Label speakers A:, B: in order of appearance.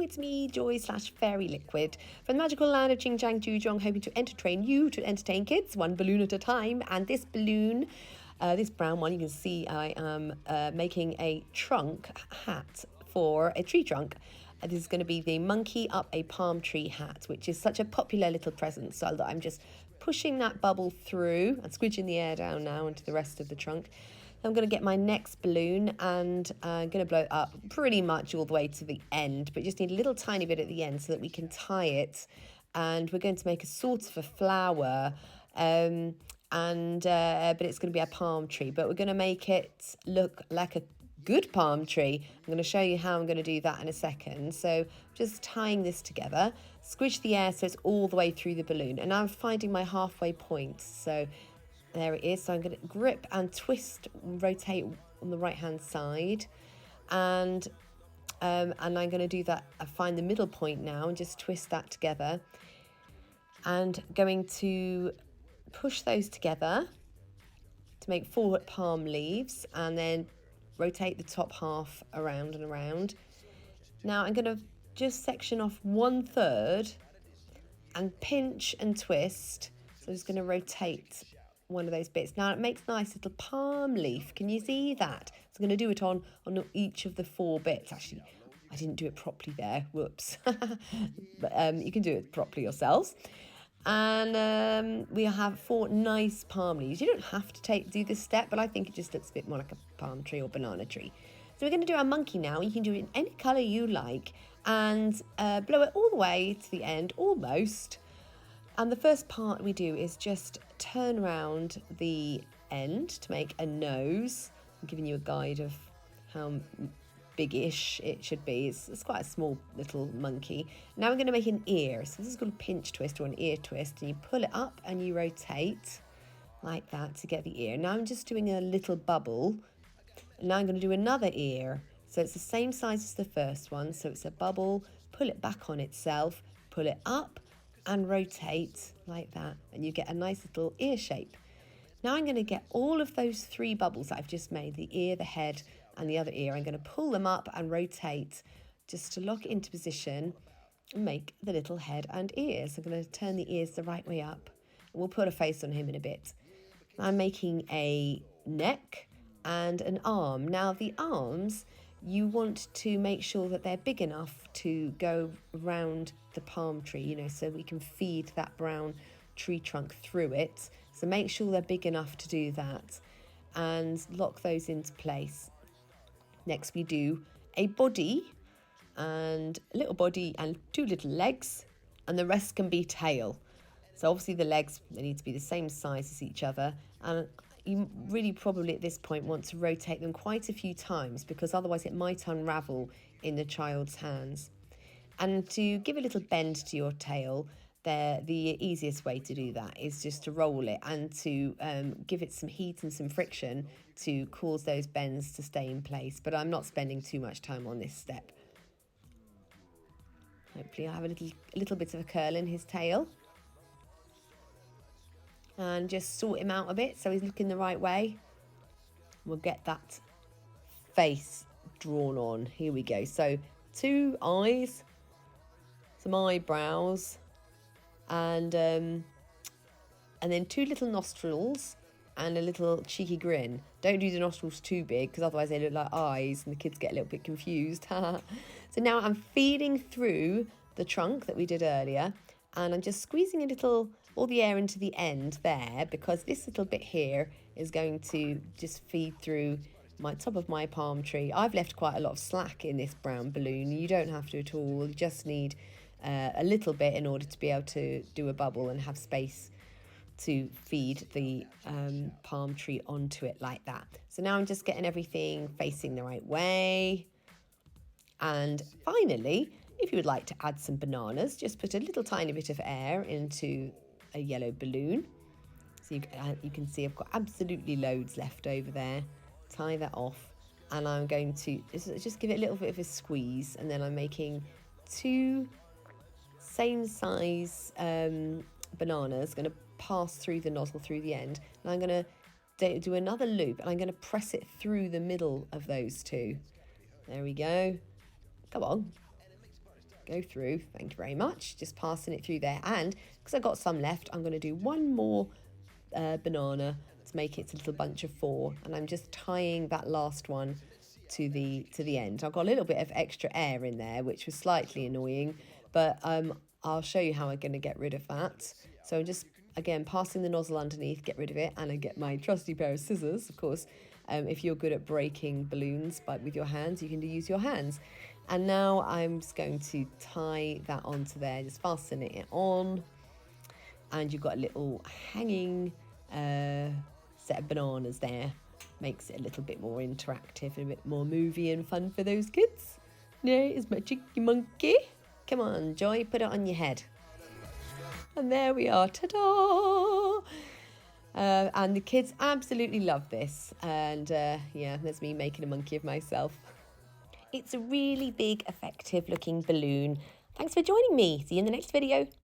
A: it's me, Joy / Fairy Liquid from the magical land of Ching Chang Jujong, hoping to entertain you to entertain kids, one balloon at a time. And this balloon, this brown one, you can see I am making a trunk hat for a tree trunk. This is going to be the monkey up a palm tree hat, which is such a popular little present. So I'm just pushing that bubble through and squidging the air down now into the rest of the trunk. I'm going to get my next balloon and I'm going to blow it up pretty much all the way to the end, but just need a little tiny bit at the end so that we can tie it. And we're going to make a sort of a flower, but it's going to be a palm tree, but we're going to make it look like a good palm tree. I'm going to show you how I'm going to do that in a second. So just tying this together, squish the air so it's all the way through the balloon, and I'm finding my halfway point. So there it is. So I'm going to grip and twist, rotate on the right hand side, and I'm going to do that. I find the middle point now and just twist that together, and going to push those together to make 4 palm leaves, and then rotate the top half around and around. Now I'm going to just section off 1/3 and pinch and twist. So I'm just going to rotate one of those bits. Now it makes a nice little palm leaf. Can you see that? So I'm going to do it on each of the 4 bits. Actually, I didn't do it properly there. Whoops. But you can do it properly yourselves. And we have 4 nice palm leaves. You don't have to do this step, but I think it just looks a bit more like a palm tree or banana tree. So we're going to do our monkey now. You can do it in any colour you like, and blow it all the way to the end, almost. And the first part we do is just turn around the end to make a nose. I'm giving you a guide of how big-ish it should be. It's quite a small little monkey. Now we're going to make an ear. So this is called a pinch twist or an ear twist, and you pull it up and you rotate like that to get the ear. Now I'm just doing a little bubble, and now I'm going to do another ear. So it's the same size as the first one, so it's a bubble, pull it back on itself, pull it up and rotate like that, and you get a nice little ear shape. Now I'm going to get all of those 3 bubbles that I've just made, the ear, the head and the other ear. I'm going to pull them up and rotate just to lock it into position and make the little head and ears. I'm going to turn the ears the right way up, and we'll put a face on him in a bit. I'm making a neck and an arm. Now the arms, you want to make sure that they're big enough to go around the palm tree, so we can feed that brown tree trunk through it. So make sure they're big enough to do that and lock those into place. Next we do a body, and a little body and 2 little legs, and the rest can be tail. So obviously the legs, they need to be the same size as each other, and you really probably at this point want to rotate them quite a few times, because otherwise it might unravel in the child's hands. And to give a little bend to your tail, the easiest way to do that is just to roll it and to give it some heat and some friction to cause those bends to stay in place. But I'm not spending too much time on this step. Hopefully I have a little bit of a curl in his tail. And just sort him out a bit so he's looking the right way. We'll get that face drawn on. Here we go. So 2 eyes, some eyebrows, and then 2 little nostrils and a little cheeky grin. Don't do the nostrils too big, because otherwise they look like eyes and the kids get a little bit confused. So now I'm feeding through the trunk that we did earlier, and I'm just squeezing all the air into the end there, because this little bit here is going to just feed through my top of my palm tree. I've left quite a lot of slack in this brown balloon. You don't have to at all. You just need a little bit in order to be able to do a bubble and have space to feed the palm tree onto it like that. So now I'm just getting everything facing the right way. And finally, if you would like to add some bananas, just put a little tiny bit of air into a yellow balloon. So you can see I've got absolutely loads left over there. Tie that off, and I'm going to just give it a little bit of a squeeze, and then I'm making 2 same size bananas, going to pass through the nozzle through the end, and I'm going to do another loop, and I'm going to press it through the middle of those 2. There we go. Come on. go through. Thank you very much. Just passing it through there. And because I got some left, I'm going to do one more banana to make it a little bunch of 4. And I'm just tying that last one to the end. I've got a little bit of extra air in there, which was slightly annoying, but I'll show you how I'm going to get rid of that. So I'm just, again, passing the nozzle underneath, get rid of it, and I get my trusty pair of scissors, of course. If you're good at breaking balloons with your hands, you can use your hands. And now I'm just going to tie that onto there, just fastening it on. And you've got a little hanging set of bananas there. Makes it a little bit more interactive and a bit more movie and fun for those kids. There is my cheeky monkey. Come on, Joy, put it on your head. And there we are, ta-da! And the kids absolutely love this. And yeah, there's me making a monkey of myself. It's a really big, effective looking balloon. Thanks for joining me. See you in the next video.